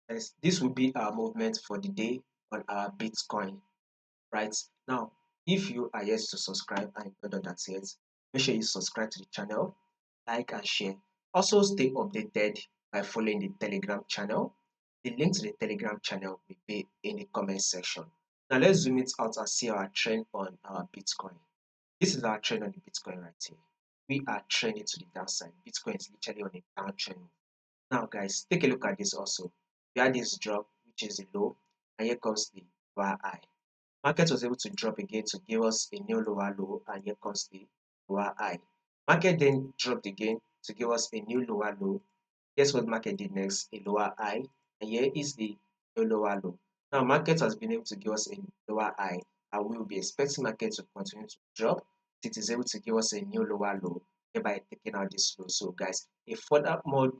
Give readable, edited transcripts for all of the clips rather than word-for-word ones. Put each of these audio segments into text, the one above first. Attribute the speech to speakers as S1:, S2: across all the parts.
S1: Yes, this will be our movement for the day on our Bitcoin. Right now, if you are yet to subscribe and you've not done that yet, make sure you subscribe to the channel, like and share. Also, stay updated by following the Telegram channel. The link to the Telegram channel will be in the comment section. Now, let's zoom it out and see our trend on our Bitcoin. This is our trend on the Bitcoin right here. We are trending to the downside. Bitcoin is literally on a downtrend. Now, guys, take a look at this also. We had this drop, which is the low, and here comes the lower high. Market was able to drop again to give us a new lower low, and here comes the lower high. Market then dropped again to give us a new lower low. Guess what market did next? A lower high, and here is the new lower low. Now, market has been able to give us a lower high, and we will be expecting market to continue to drop. It is able to give us a new lower low, thereby taking out this low. So, guys, a further more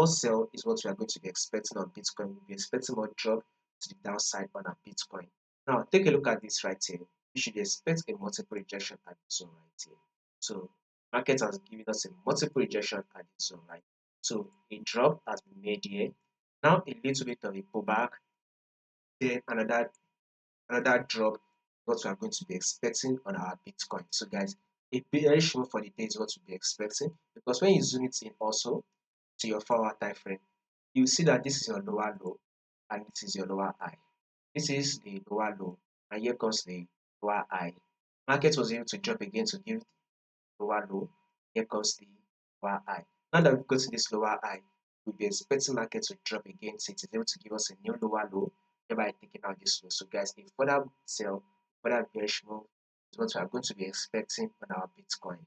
S1: sell is what we are going to be expecting on Bitcoin. We'll be expecting more drop to the downside on our Bitcoin. Now, take a look at this right here. You should expect a multiple rejection at this zone right here. So, market has given us a multiple rejection at this zone right. So, a drop has been made here. Now, a little bit of a pullback, then another drop. What we are going to be expecting on our Bitcoin. So, guys, a bearish move for the day is what we'll be expecting because when you zoom it in also to your 4-hour time frame, you see that this is your lower low and this is your lower high. This is the lower low, and here comes the lower high. Market was able to drop again to give the lower low. Here comes the lower high. Now that we've got to this lower high, we'll be expecting market to drop again, so it is able to give us a new lower low, thereby taking out this low. So, guys, if further sell, further bearish move is what we are going to be expecting on our Bitcoin.